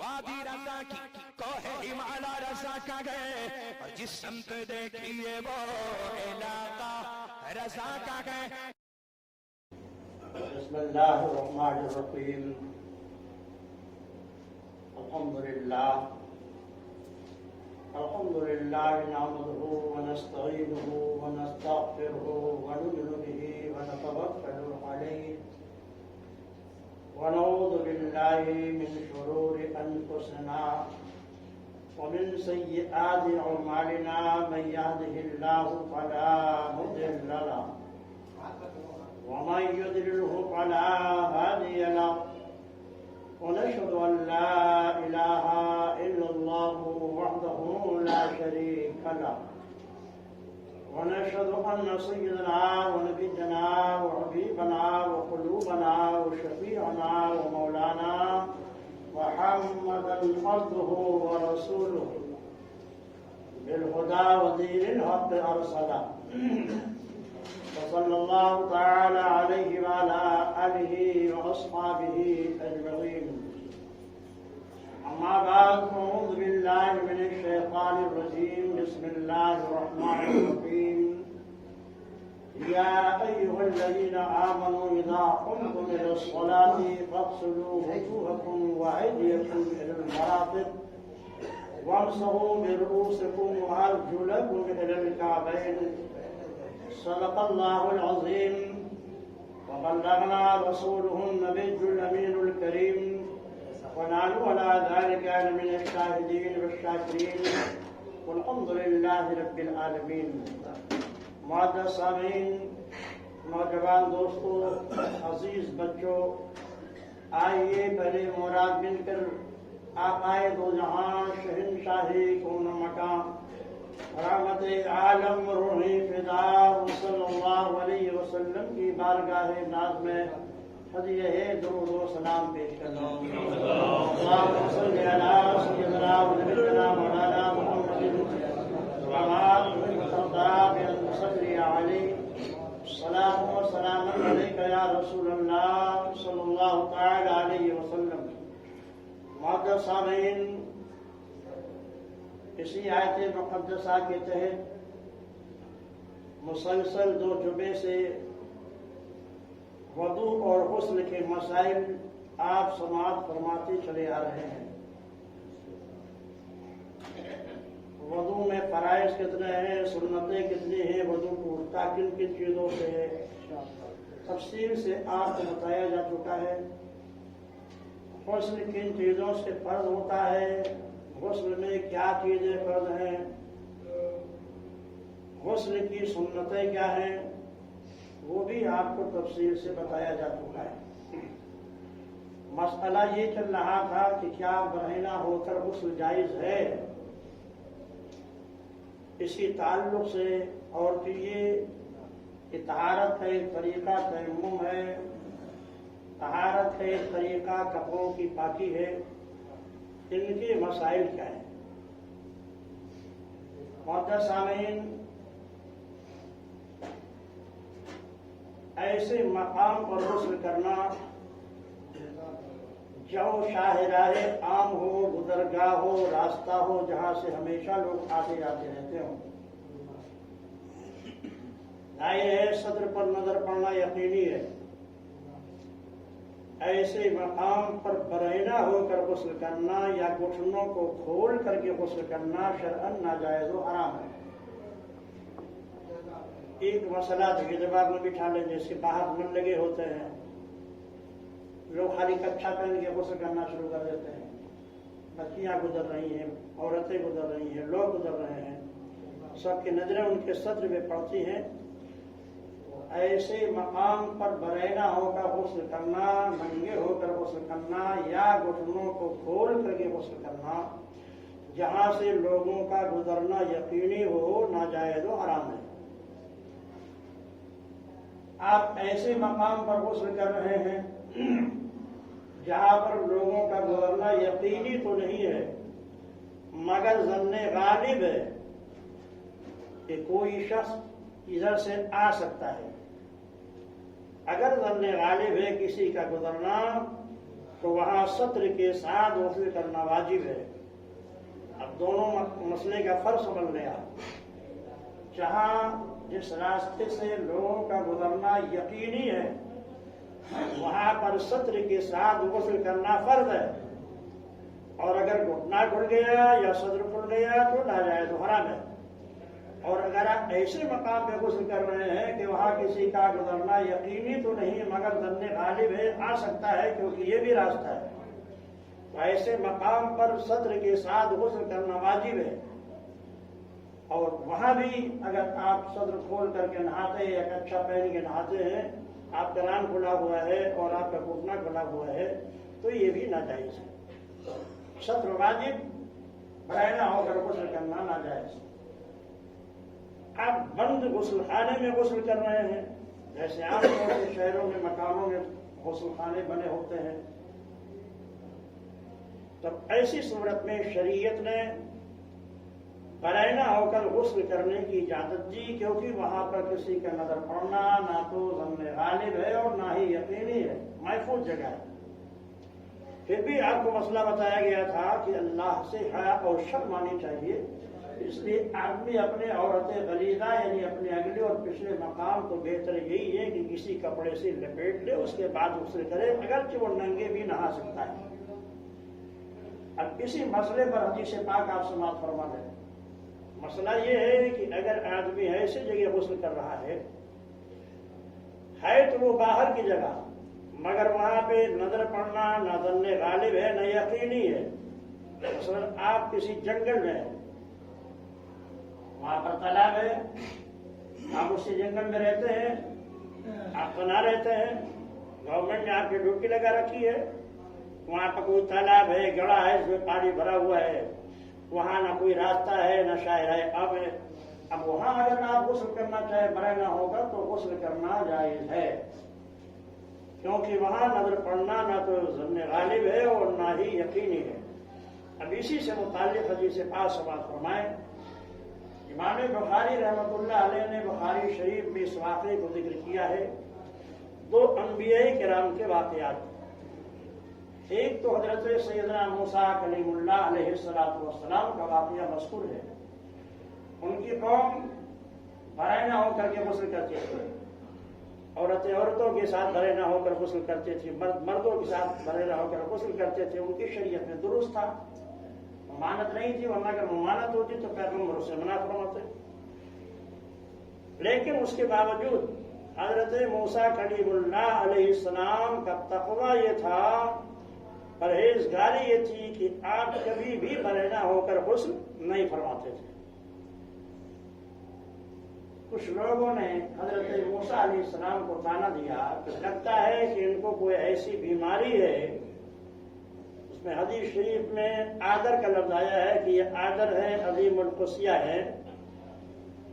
وادی رضا کی کوہ ہمالا رضا کا گئے اور جس سمت دیکھیے وہ علاقہ رضا کا گئے. بسم اللہ الرحمن الرحیم. الحمد للہ نحمده ونستعینه ونستغفره ونؤمن به ونتوکل علیہ ونعوذ باللہ من شرور انفسنا ومن سیئات اعمالنا من يهده الله فلا مضل له ومن يضلله فلا هادي له ونشهد أن لا إله إلا الله وحده لا شريك له ونشهد أن سيدنا ونبينا وحبيبنا وقلوبنا وشفيعنا ومولانا محمدا عبده ورسوله بالهدى ودين الحق أرسله وصلى الله تعالى عليه وعلى آله وأصحابه أجمعين. أما بعد فأعوذ بالله من الشيطان الرجيم. بسم الله الرحمن الرحيم. يا أيها الذين آمنوا إذا قمتم إلى الصلاة فاغسلوا وجوهكم وأيديكم إلى المرافق وامسحوا برؤوسكم وأرجلكم إلى الكعبين. صدق الله العظيم وبلغنا رسوله النبي الأمين الكريم ونحن على ذلك من الشاهدين والشاكرين والحمد لله رب العالمين. معزز سامعین، نوجوان دوستوں، عزیز بچوں، آئیے پہلے مراد مل کر آقائے دو جہاں شہنشاہی کون مکان رحمت عالم روحی فدا صلی اللہ علیہ وسلم کی بارگاہ ناز میں ہدیہ درود و سلام پیش کرنا. اللہم صلی علی سیدنا و نبینا مولانا محمد صلی علیہ السلام و سلام علیکہ یا رسول اللہ صلی اللہ تعالی علیہ وسلم. معزز سامعین، اسی آیت مقدسہ کے تحت مسلسل 2 جمعے سے وضو اور غسل کے مسائل آپ سماعت فرماتے چلے آ رہے ہیں. وضو میں فرائض کتنے ہیں، سنتیں کتنی ہیں، وضو ٹوٹتا کن کن چیزوں سے ہے، تفصیل سے آپ کو بتایا جا چکا ہے. غسل کن چیزوں سے فرض ہوتا ہے، غسل میں کیا چیزیں فرض ہیں، غسل کی سنتیں کیا ہیں، وہ بھی آپ کو تفصیل سے بتایا جا چکا ہے. مسئلہ یہ چل رہا تھا کہ کیا برہنہ ہو کر غسل جائز ہے. اسی تعلق سے اور پھر یہ کہ طہارت ہے ایک طریقہ تیمم ہے، طہارت ہے ایک طریقہ کپڑوں کی پاکی ہے، ان کے مسائل کیا ہیں. معزز سامعین، ایسے مقام پر غسل کرنا جو شاہراہ عام ہو، گزرگاہ ہو، راستہ ہو، جہاں سے ہمیشہ لوگ آتے جاتے رہتے ہوں. ظاہر ہے صدر پر نظر پڑنا یقینی ہے. ایسے مقام پر برہنہ ہو کر غسل کرنا یا گھٹنوں کو کھول کر کے غسل کرنا شرعاً ناجائز و حرام ہے. ایک مسئلہ تو دماغ میں بٹھا لیں، جیسے باہر من لگے ہوتے ہیں، لوگ خالی کچھا پہن کے غسل کرنا شروع کر دیتے ہیں. بچیاں گزر رہی ہیں، عورتیں گزر رہی ہیں، لوگ گزر رہے ہیں، سب کی نظریں ان کے صدر میں پڑتی ہیں. ایسے مقام پر برہنہ ہو کر غسل کرنا، ننگے ہو کر غسل کرنا یا گھٹنوں کو کھول کر کے غسل کرنا جہاں سے لوگوں کا گزرنا یقینی ہو، ناجائز و حرام ہے. آپ ایسے مقام پر غسل کر رہے ہیں جہاں پر لوگوں کا گزرنا یقینی تو نہیں ہے، مگر ظن غالب ہے کہ کوئی شخص ادھر سے آ سکتا ہے. اگر ظن غالب ہے کسی کا گزرنا تو وہاں سطر کے ساتھ غسل کرنا واجب ہے۔ اب دونوں مسئلے کا فرق سمجھ لیا۔ جہاں جس راستے سے لوگوں کا گزرنا یقینی ہے وہاں پر سطر کے ساتھ غسل کرنا فرض ہے، اور اگر گھٹنا کھل گیا یا صدر کھل گیا تو ناجائز حرام ہے۔ اور اگر آپ ایسے مقام پہ غسل کر رہے ہیں کہ وہاں کسی کا گزرنا یقینی تو نہیں مگر ظن غالب ہے، آ سکتا ہے کیونکہ یہ بھی راستہ ہے، تو ایسے مقام پر سطر کے ساتھ غسل کرنا واجب ہے۔ اور وہاں بھی اگر آپ صدر کھول کر کے نہاتے ہیں یا کچھا پہن کے نہاتے ہیں، آپ کا کان کھلا ہوا ہے اور آپ کا گھٹنا کھلا ہوا ہے، تو یہ بھی ناجائز ہے۔ سطر واجب، برائنا ہو کر غسل کرنا ناجائز۔ آپ بند غسل خانے میں غسل کر رہے ہیں، جیسے عام طور سے شہروں میں مکانوں میں غسل خانے بنے ہوتے ہیں، تب ایسی صورت میں شریعت نے برائنا ہو کر غسل کرنے کی اجازت دی، کیونکہ وہاں پر کسی کا نظر پڑنا نہ تو ظن غالب ہے اور نہ ہی یقینی ہے، محفوظ جگہ ہے۔ پھر بھی آپ کو مسئلہ بتایا گیا تھا کہ اللہ سے حیا اور شرم آنی چاہیے، اس لیے آدمی اپنے عورت غلیظہ یعنی اپنے اگلے اور پچھلے مقام تو بہتر یہی ہے کہ کسی کپڑے سے لپیٹ لے، اس کے بعد غسل کرے، اگرچہ وہ ننگے بھی نہا سکتا ہے۔ اب اسی مسئلے پر حدیث پاک آپ سماعت فرما دیں۔ مسئلہ یہ ہے کہ اگر آدمی ایسی جگہ غسل کر رہا ہے تو وہ باہر کی جگہ، مگر وہاں پہ نظر پڑنا نہ ظن غالب ہے نہ یقینی ہے۔ مثلا آپ کسی جنگل میں ہیں، وہاں پر تالاب ہے، آپ اسی جنگل میں رہتے ہیں، آپ تنہا رہتے ہیں، گورنمنٹ نے آپ کی ڈیوٹی لگا رکھی ہے، وہاں پر کوئی تالاب ہے، گڑھا ہے، اس میں پانی بھرا ہوا ہے، وہاں نہ کوئی راستہ ہے نہ شاہراہ اب ہے۔ اب وہاں اگر آپ غسل کرنا چاہے برائنا ہوگا تو غسل کرنا جائز ہے، کیونکہ وہاں نظر پڑنا نہ تو ظن غالب ہے اور نہ ہی یقینی ہے۔ اب اسی سے متعلق حدیث پاک سماعت فرمائیں۔ امام بخاری رحمۃ اللہ علیہ نے بخاری شریف میں اس واقعے کو ذکر کیا ہے، دو انبیاء کرام کے واقعات۔ ایک تو حضرت سیدنا موسیٰ کلیم اللہ علیہ السلام کا واقعہ مذکور ہے۔ ان کی قوم برائنا ہو کر کے غسل کرتے تھے، عورتیں عورتوں کے ساتھ برائنا ہو کر غسل کرتے تھے، مرد مردوں کے ساتھ برائنا ہو کر غسل کرتے تھے۔ ان کی شریعت میں درست تھا، ممانت نہیں تھی، ورنہ اگر ممانت ہوتی تو پیغمبر سے منع فرماتے۔ لیکن اس کے باوجود حضرت موسیٰ کلیم اللہ علیہ السلام کا تقوی یہ تھا، پرہیزگاری یہ تھی کہ آپ کبھی بھی برہنہ ہو کر غسل نہیں فرماتے تھے۔ کچھ لوگوں نے حضرت موسیٰ علیہ السلام کو طعنہ دیا کہ لگتا ہے کہ ان کو کوئی ایسی بیماری ہے، اس میں حدیث شریف میں آدر کا لفظ آیا ہے کہ یہ آدر ہے، عظیم القصیہ ہے،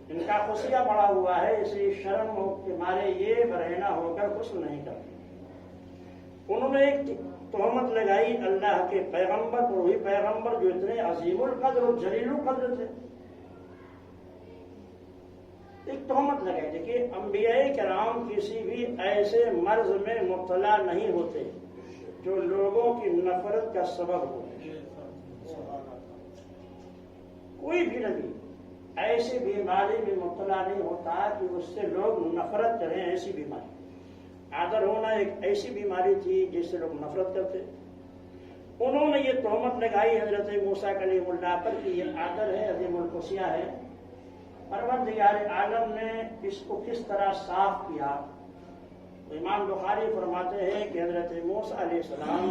ان کا قصیہ بڑا ہوا ہے، اس لیے شرم کے مارے یہ برہنہ ہو کر غسل نہیں کرتے۔ انہوں نے ایک تہمت لگائی اللہ کے پیغمبر پر، وہی پیغمبر جو اتنے عظیم القدر اور جلیل القدر تھے، ایک تہمت لگائی تھی کہ انبیاء کرام کسی بھی ایسے مرض میں مبتلا نہیں ہوتے جو لوگوں کی نفرت کا سبب ہو۔ کوئی بھی نبی ایسی بیماری میں مبتلا نہیں ہوتا کہ اس سے لوگ نفرت کریں، ایسی بیماری۔ آدر ہونا ایک ایسی بیماری تھی جس سے لوگ نفرت کرتے۔ انہوں نے یہ تہمت لگائی حضرت موسیٰ کلیم اللہ پر کہ یہ آدر ہے، عظیم القصیہ ہے۔ پروردگار عالم نے اس کو کس طرح صاف کیا؟ تو امام بخاری فرماتے ہیں کہ حضرت موسیٰ علیہ السلام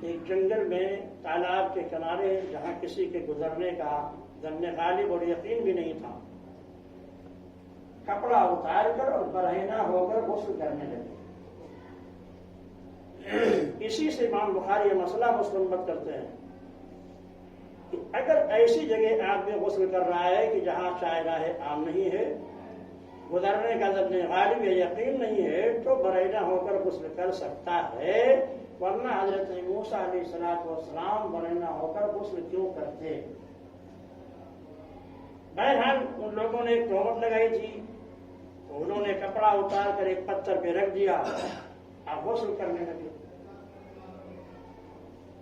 ایک جنگل میں تالاب کے کنارے، جہاں کسی کے گزرنے کا ظن غالب اور یقین بھی نہیں تھا، کپڑا اتار کر اور برہنہ ہو کر غسل کرنے لگے۔ اسی سے امام بخاری یہ مسئلہ مستنبط کرتے ہیں کہ اگر ایسی جگہ آدمی غسل کر رہا ہے کہ جہاں شاہراہ عام نہیں ہے، گزرنے کا ظن غالب یا یقین نہیں ہے، تو برہنہ ہو کر غسل کر سکتا ہے، ورنہ حضرت موسیٰ علیہ السلام برہنہ ہو کر غسل کیوں کرتے؟ بہرحال ان لوگوں نے ایک تہمت لگائی تھی، تو انہوں نے کپڑا اتار کر ایک پتھر پہ رکھ دیا، آپ غسل کرنے لگے۔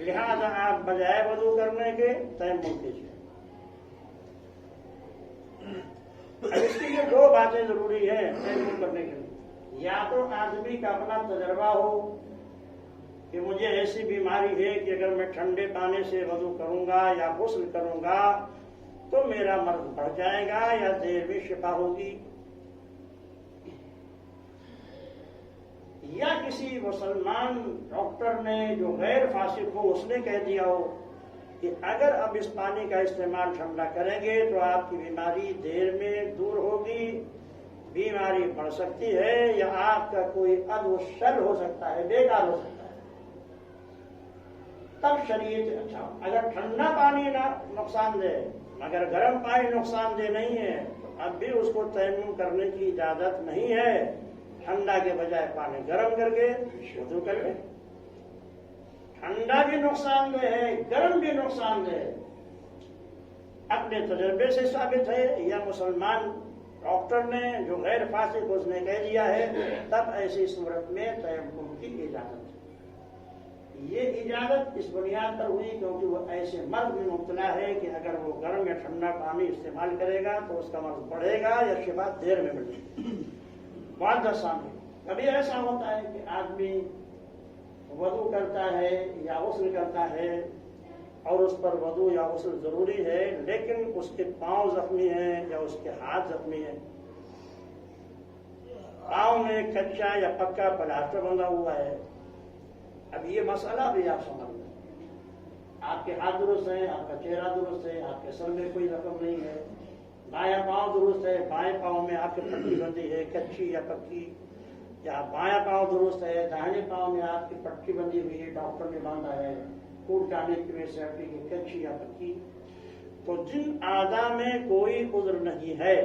لہذا آپ بجائے وضو کرنے کے تیمم کیجیے۔ اس کے لیے دو باتیں ضروری ہیں تیمم کرنے کے لیے، یا تو آدمی کا اپنا تجربہ ہو کہ مجھے ایسی بیماری ہے کہ اگر میں ٹھنڈے پانی سے وضو کروں گا یا غسل کروں گا تو میرا مرض بڑھ جائے گا یا دیر میں شفا ہوگی، یا کسی مسلمان ڈاکٹر نے جو غیر فاسق ہو اس نے کہہ دیا ہو کہ اگر اب اس پانی کا استعمال ٹھنڈا کریں گے تو آپ کی بیماری دیر میں دور ہوگی، بیماری بڑھ سکتی ہے یا آپ کا کوئی عدو شر ہو سکتا ہے، بیکار ہو سکتا ہے، تب شریعت اچھا۔ اگر ٹھنڈا پانی نقصان دہ مگر گرم پانی نقصان دہ نہیں ہے تو اب بھی اس کو تیمم کرنے کی اجازت نہیں ہے، ٹھنڈا کے بجائے پانی گرم کر کے وضو کر لیں۔ ٹھنڈا بھی نقصان دہ ہے، گرم بھی نقصان دہ ہے، اپنے تجربے سے ثابت ہے یا مسلمان ڈاکٹر نے جو غیر فاسق اس نے کہہ دیا ہے، تب ایسی صورت میں تیمم کی اجازت ہے۔ یہ اجازت اس بنیاد پر ہوئی کیونکہ وہ ایسے مرض میں مبتلا ہے کہ اگر وہ گرم یا ٹھنڈا پانی استعمال کرے گا تو اس کا مرض بڑھے گا یا شفا دیر میں ملے گی۔ معزز سامعین، کبھی ایسا ہوتا ہے کہ آدمی وضو کرتا ہے یا غسل کرتا ہے اور اس پر وضو یا غسل ضروری ہے، لیکن اس کے پاؤں زخمی ہیں یا اس کے ہاتھ زخمی ہیں، پاؤں میں کچا یا پکا پلاسٹر بندھا ہوا ہے۔ اب یہ مسئلہ بھی آپ سمجھ لیں، آپ کے ہاتھ درست ہیں، آپ کا چہرہ درست ہے، آپ کے سر میں کوئی زخم نہیں ہے، بایاں پاؤں درست ہے، بائیں پاؤں میں آپ کی پٹی بندھی ہے کچی یا پکی، یا بایاں پاؤں درست ہے، داہنے پاؤں میں آپ کی پٹی بندھی ہوئی ہے، ڈاکٹر نے باندھا ہے ٹوٹ جانے کی وجہ سے ہڈی کی کچی یا پکی، تو جن اعضاء میں کوئی عذر نہیں ہے،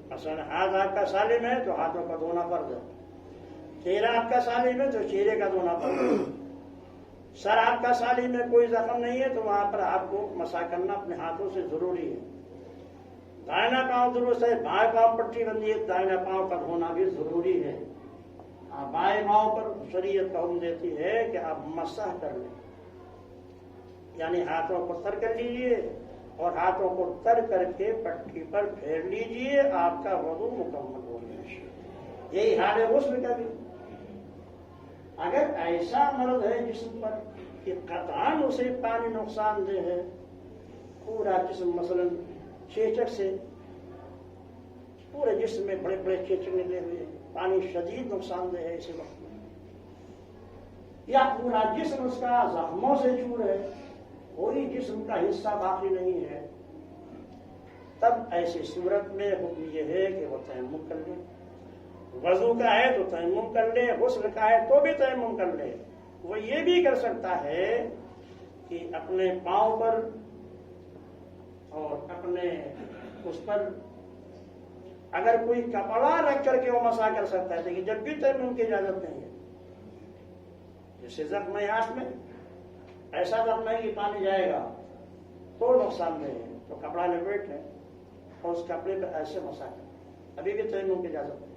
مثلا ہاتھ آپ کا سالم ہے تو ہاتھوں کا دھونا فرض ہے، چہرہ آپ کا سالم ہے تو چہرے کا دھونا فرض ہے، سر آپ کا سالم میں کوئی زخم نہیں ہے تو وہاں پر آپ کو مسح کرنا اپنے ہاتھوں سے ضروری ہے، دائنا پاؤں درست ہے، بائیں پاؤں پٹی بندھی ہے، دائنا پاؤں کا دھونا بھی ضروری ہے۔ بائیں پاؤں پر شریعت کا حکم دیتی ہے کہ آپ مسح کر لیں، یعنی ہاتھوں کو تر کر لیجئے اور ہاتھوں کو تر کر کے پٹی پر پھیر لیجئے، آپ کا وضو مکمل ہو گیا۔ یہی حال ہے غسل کا بھی۔ اگر ایسا مرض ہے جسم پر کہ قطعاً اسے پانی نقصان دہ ہے، پورا جسم مثلا چیچک سے پورے جسم میں بڑے بڑے چیچک نکلے ہوئے، پانی شدید نقصان دہ ہے اسی وقت میں، یا پورا جسم اس کا زخموں سے چور ہے، کوئی جسم کا حصہ باقی نہیں ہے، تب ایسی صورت میں حکم یہ ہے کہ وہ تیمم کر لے۔ وضو کا ہے تو تیمم کر لے، غسل کا ہے تو بھی تیمم کر لے۔ وہ یہ بھی کر سکتا ہے کہ اپنے پاؤں پر اور اپنے اس پر اگر کوئی کپڑا رکھ کر کے وہ مسح کر سکتا ہے، لیکن جب بھی تیمم کی اجازت نہیں ہے۔ جیسے زخم ہے ہاتھ میں، ایسا زخم ہے کہ پانی جائے گا تو نقصان دہ ہے، تو کپڑا لپیٹ لیں اور اس کپڑے پہ ایسے مسح کریں، ابھی بھی تیمم کی اجازت ہے۔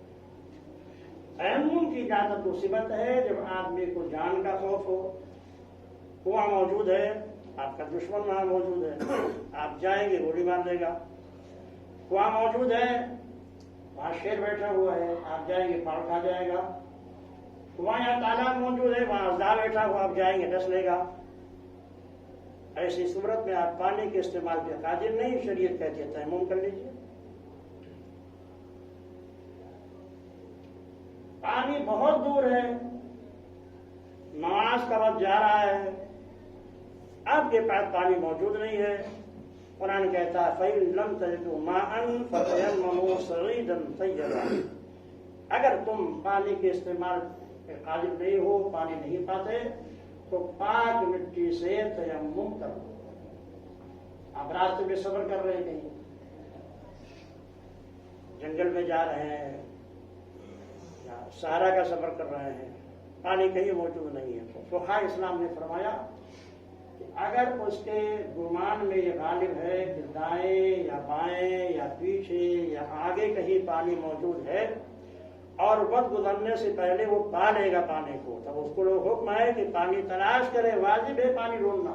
تیمم کی اجازت اس وقت ہے جب آدمی کو جان کا خوف ہو، کنواں موجود ہے، آپ کا دشمن وہاں موجود ہے، آپ جائیں گے گولی مار دے گا، کنواں موجود ہے، وہاں شیر بیٹھا ہوا ہے، آپ جائیں گے پاڑ کھا جائے گا، کنواں یا تالاب موجود ہے، وہاں اژدہا بیٹھا ہوا، آپ جائیں گے ڈس لے گا۔ ایسی صورت میں آپ پانی کے استعمال پہ قادر نہیں، شریعت کہتی ہے تیمم کر لیجیے۔ پانی بہت دور ہے، نماز کا وقت جا رہا ہے، آپ کے پاس پانی موجود نہیں ہے، قرآن کہتا ہے فَإِن لَمْ تَجِدُوا مَاءً فَتَيَمَّمُوا صَعِيدًا طَيِّبًا، اگر تم پانی کے استعمال پہ قادر نہیں ہو، پانی نہیں پاتے، تو پاک مٹی سے تیمم کرو۔ آپ راستے میں سفر کر رہے ہیں، جنگل میں جا رہے ہیں، صحرا کا سفر کر رہے ہیں، پانی کہیں موجود نہیں ہے، تو فقہاء اسلام نے فرمایا کہ اگر اس کے گمان میں یہ غالب ہے کہ دائیں یا بائیں یا پیچھے یا آگے کہیں پانی موجود ہے، اور وقت گزرنے سے پہلے وہ پا لے گا پانی کو، تب اس کو حکم ہے کہ پانی تلاش کرے، واجب ہے پانی ڈھونڈنا،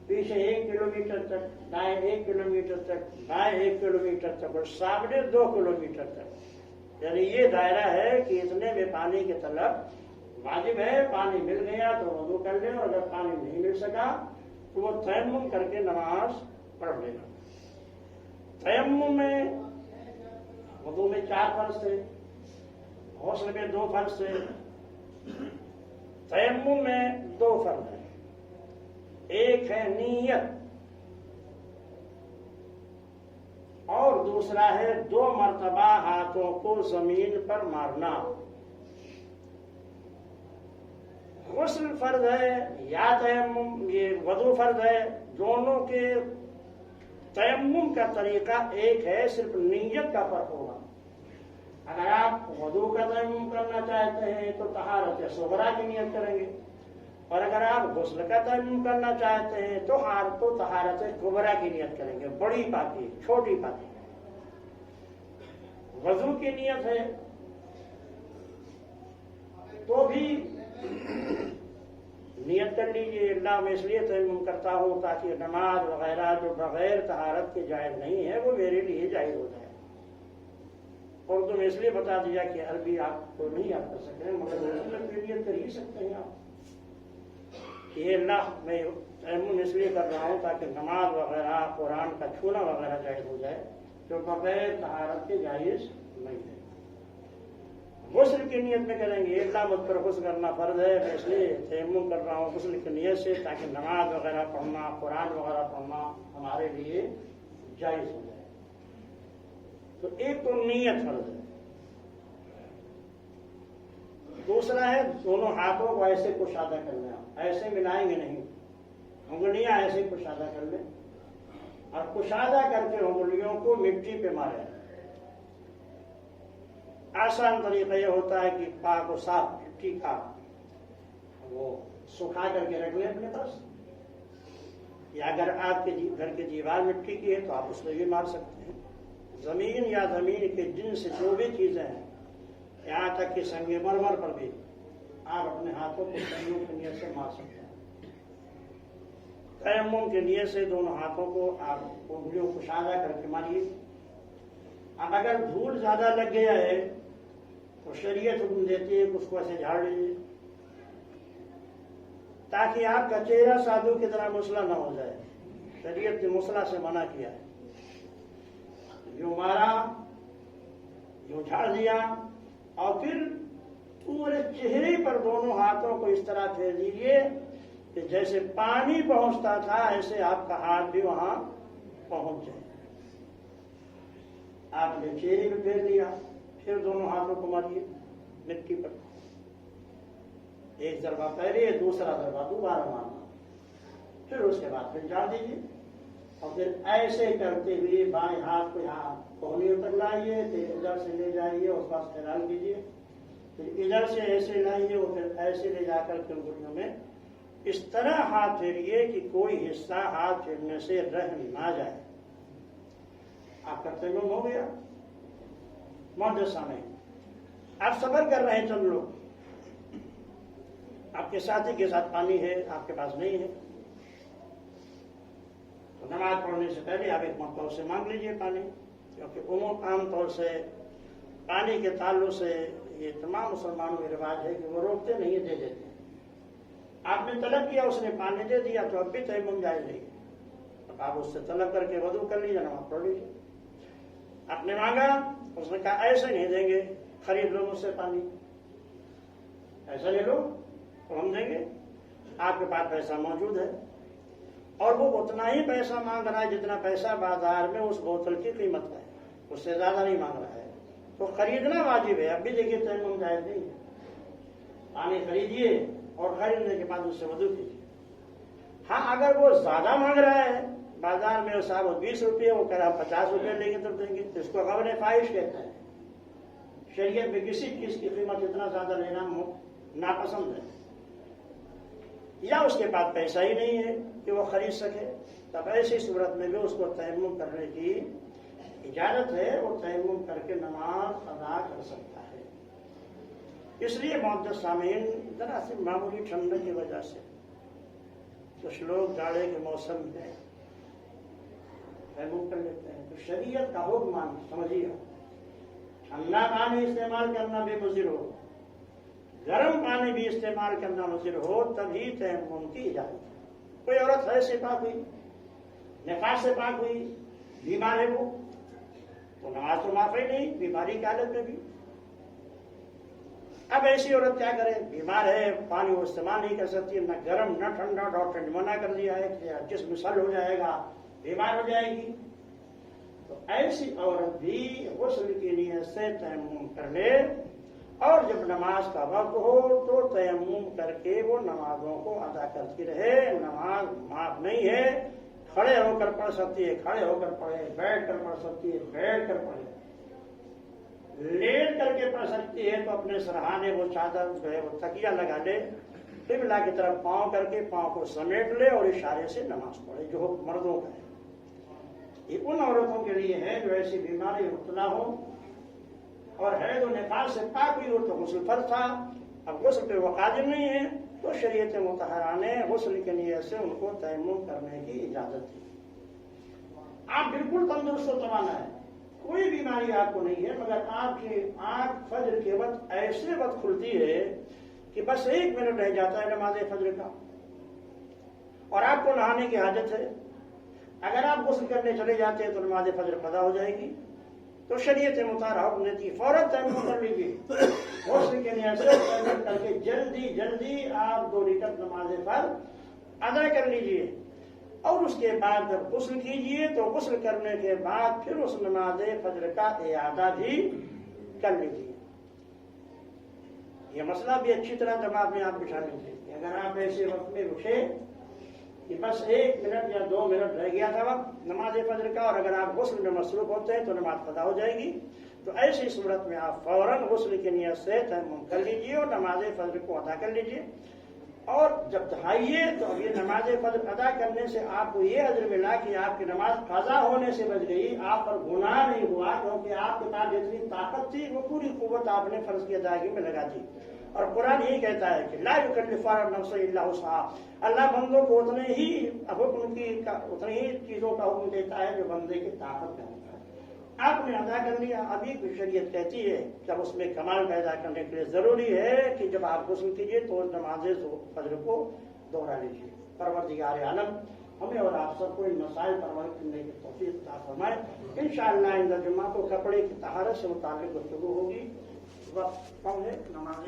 پیچھے 1 کلومیٹر تک، دائیں 1 کلومیٹر تک، بائیں 1 کلومیٹر تک، اور سامنے 2 کلومیٹر تک، یعنی یہ دائرہ ہے کہ اتنے میں پانی کی طلب واجب ہے۔ پانی مل گیا تو وضو کر لے، اور اگر پانی نہیں مل سکا تو وہ تیمم کر کے نماز پڑھ لے گا۔ تیمم میں وضو میں 4 فرض تھے، غسل میں 2 فرض تھے، تیمم میں 2 فرض ہیں۔ ایک ہے نیت اور دوسرا ہے 2 مرتبہ ہاتھوں کو زمین پر مارنا۔ غسل فرض ہے یا تیمم، یہ وضو فرض ہے، دونوں کے تیمم کا طریقہ ایک ہے، صرف نیت کا فرق ہوگا۔ اگر آپ وضو کا تیمم کرنا چاہتے ہیں تو طہارت صغریٰ کی نیت کریں گے، اور اگر آپ غسل کا تیمم کرنا چاہتے ہیں تو طہارت کبریٰ کی نیت کریں گے، بڑی پاکی، چھوٹی پاکی۔ وضو کی نیت ہے تو بھی نیت کر لیجیے، اللہ میں اس لیے تیمم کرتا ہوں تاکہ نماز وغیرہ جو بغیر طہارت کے جائز نہیں ہے وہ میرے لیے جائز ہو جائے۔ اردو میں اس لیے بتا دیا کہ عربی آپ کو نہیں آپ کر سکتے ہیں، مگر غسل کی نیت کر ہی سکتے ہیں آپ، یہ اللہ میں تیمم اس لیے کر رہا ہوں تاکہ نماز وغیرہ، قرآن کا چھونا وغیرہ جائز ہو جائے، جو بغیر طہارت کے جائز نہیں ہے۔ غسل کی نیت میں کریں گے، اللہ مجھ پر غسل کرنا فرض ہے، میں اس لیے تیمم کر رہا ہوں غسل کی نیت سے تاکہ نماز وغیرہ پڑھنا، قرآن وغیرہ پڑھنا ہمارے لیے جائز ہو جائے۔ تو ایک تو نیت فرض ہے، دوسرا ہے دونوں ہاتھوں کو ایسے کشادہ کرنا، ایسے ملائیں گے نہیں، انگلیاں ایسے کشادہ کر لیں اور کشادہ کر کے انگلیوں کو مٹی پہ ماریں۔ آسان طریقہ یہ ہوتا ہے کہ پاک و صاف مٹی کا وہ سکھا کر کے رکھ لیں اپنے پاس، یا اگر آپ کے گھر کی دیوار مٹی کی ہے تو آپ اس میں بھی مار سکتے ہیں۔ زمین یا زمین کے جن سے جو بھی چیزیں ہیں، یہاں تک کہ سنگ مرمر پر بھی آپ اپنے ہاتھوں کو تیمم کی نیت سے مار سکتے ہیں۔ تیمم کی نیت سے دونوں ہاتھوں کو آپ انگلیوں کو کشادہ کر کے ماریے۔ اب اگر دھول زیادہ لگ گیا ہے تو شریعت حکم دیتی ہے کہ اس کو ایسے جھاڑ لیجیے تاکہ آپ کا چہرہ سادھو کی طرح مسئلہ نہ ہو جائے۔ شریعت نے مسئلہ سے منع کیا ہے، یوں مارا، یوں جھاڑ دیا، اور پھر پورے چہرے پر دونوں ہاتھوں کو اس طرح پھیر دیجیے کہ جیسے پانی پہنچتا تھا ایسے آپ کا ہاتھ بھی وہاں پہنچ جائے۔ آپ نے چہرے پہ پھیر لیا، پھر دونوں ہاتھوں کو ماریے مٹی پر، ایک ضربہ پہلے، دوسرا ضربہ دوبارہ مارنا، پھر اس کے بعد پھر جھاڑ دیجیے، اور پھر ایسے کرتے ہوئے بائیں ہاتھ کو یہاں کوہنیوں تک لائیے، پھر ادھر سے لے جائیے، اس پاس پھیرال دیجیے، پھر ادھر سے ایسے لائیے اور پھر ایسے لے جا کر کے انگلیوں میں اس طرح ہاتھ پھیریے کہ کوئی حصہ ہاتھ پھیرنے سے رہ نہ جائے۔ آپ کا تیمم ہو گیا۔ معزز سامعین، آپ صبر کر رہے ہیں، چند لوگ، آپ کے ساتھی کے ساتھ پانی ہے، آپ کے پاس نہیں ہے، تو نماز پڑھنے سے پہلے آپ ایک مرتبہ سے مانگ لیجئے پانی، کیونکہ عام طور سے پانی کے تعلق سے یہ تمام مسلمانوں میں رواج ہے کہ وہ روکتے نہیں، دے دیتے ہیں۔ آپ نے طلب کیا، اس نے پانی دے دیا تو اب بھی تیمم جائز نہیں، اب آپ اس سے طلب کر کے وضو کر لیجیے، نماز پڑھ لیجیے۔ آپ نے مانگا، اس نے کہا ایسے نہیں دیں گے، خرید لو مجھ سے پانی، ایسا لے لو تو ہم دیں گے۔ آپ کے پاس پیسہ موجود ہے اور وہ اتنا ہی پیسہ مانگ رہا ہے جتنا پیسہ بازار میں اس بوتل کی قیمت ہے، اس سے زیادہ نہیں مانگ رہا ہے، تو خریدنا واجب ہے۔ اب بھی دیکھیے تیمم جائز نہیں ہے، پانی خریدیے اور خریدنے کے بعد اس سے وضو کیجیے۔ ہاں اگر وہ زیادہ مانگ رہا ہے، بازار میں صاحب 20 روپے، وہ کہہ رہا 50 روپے لیں گے تو دیں گے، تو اس کو غبن فاحش کہتے ہیں۔ شریعت میں کسی چیز کی قیمت اتنا زیادہ لینا ناپسند ہے، یا اس کے پاس پیسہ ہی نہیں ہے کہ وہ خرید سکے، تب ایسی صورت میں بھی اس کو تیمم کرنے کی اجازت ہے وہ تیمم کر کے نماز ادا کر سکتا ہے۔ اس لیے معزز سامعین، ذرا سی معمولی ٹھنڈک کی وجہ سے کچھ لوگ جاڑے کے موسم میں تیمم کر لیتے ہیں، تو شریعت کا حکم سمجھیے، ٹھنڈا پانی استعمال کرنا بھی مضر ہو، گرم پانی بھی استعمال کرنا مضر ہو، تبھی تیمم کی اجازت ہے۔ کوئی عورت حیض سے پاک ہوئی، نفاس سے پاک ہوئی، بیمار ہے وہ، تو نماز تو معاف ہی نہیں، بیماری کی حالت میں بھی۔ اب ایسی عورت کیا کرے؟ بیمار ہے، پانی وہ استعمال نہیں کر سکتی، نہ گرم نہ ٹھنڈا، ڈاکٹر نے منع کر دیا ہے کہ جسم سل ہو جائے گا، بیمار ہو جائے گی، تو ایسی عورت بھی غسل کی نیت سے تیمم کر لے، اور جب نماز کا وقت ہو تو تیمم کر کے وہ نمازوں کو ادا کرتی رہے۔ نماز معاف نہیں ہے، کھڑے ہو کر پڑھ سکتی ہے، کھڑے ہو کر پڑھے، بیٹھ کر پڑھ سکتی ہے، بیٹھ کر پڑھے، لیٹ کر کے پڑھ سکتی ہے تو اپنے سرہانے وہ چادر جو ہے وہ تکیہ لگا لے، قبلہ کی طرف پاؤں کر کے پاؤں کو سمیٹ لے اور اشارے سے نماز پڑھے، جو مردوں کا ہے۔ یہ ان عورتوں کے لیے ہے جو ایسی بیماری مبتلا ہو اور حیض و نفاس سے پاک ہوئی ہو تو غسل فرض تھا، اب غسل پہ وہ قادر نہیں ہے تو شریعت مطہرہ نے غسل کی نیت سے ان کو تیمم کرنے کی اجازت دی۔ آپ بالکل تندرست و توانا ہے، کوئی بیماری آپ کو نہیں ہے، مگر آپ کی آنکھ فجر کے وقت ایسے وقت کھلتی ہے کہ بس 1 منٹ رہ جاتا ہے نماز فجر کا، اور آپ کو نہانے کی حاجت ہے۔ اگر آپ غسل کرنے چلے جاتے ہیں تو نماز فجر قضا ہو جائے گی، تو شریعت مطہرہ حکم دیتی ہے فوراً تیمم کر لیجیے، غسل کے نیت سے تیمم کر کے جلدی آپ 2 رکعت نماز فرض ادا کر لیجیے، اور اس کے بعد جب غسل کیجیے تو غسل کرنے کے بعد پھر اس نماز فجر کا اعادہ بھی کر لیجیے۔ یہ مسئلہ بھی اچھی طرح دماغ میں آپ بٹھا لیجیے کہ اگر آپ ایسے وقت میں رکے کہ بس 1 منٹ یا 2 منٹ رہ گیا تھا وقت نماز فجر کا، اور اگر آپ غسل میں مصروف ہوتے ہیں تو نماز قضا ہو جائے گی، تو ایسی صورت میں آپ فوراً غسل کی نیت سے تیمم کر لیجیے اور نماز فجر کو ادا کر لیجیے، اور جب دہائیے تو اب یہ نماز فجر ادا کرنے سے آپ کو یہ اجر ملا کہ آپ کی نماز قضا ہونے سے بچ گئی، آپ پر گناہ نہیں ہوا، کیونکہ آپ کے پاس جتنی طاقت تھی وہ پوری قوت آپ نے فرض کی ادائیگی میں لگا دی۔ اور قرآن یہی کہتا ہے کہ لا یکلف نفسا الا وسعها، اللہ بندوں کو اتنے ہی چیزوں کا حکم دیتا ہے جو بندے کی طاقت میں ہوتا ہے۔ آپ نے ادا کر لیا، ابھی شریعت کہتی ہے جب اس میں کمال پیدا کرنے کے لیے ضروری ہے کہ جب آپ غسل کیجیے تو نماز فجر کو دوہرا لیجیے۔ پروردگار عالم ہمیں اور آپ سب کو ان مسائل پر عمل کرنے کی توفیق عطا فرمائے۔ انشاءاللہ ان جمعہ کو کپڑے کی طہارت سے متعلق گفتگو ہوگی۔ وقت کم ہے، نماز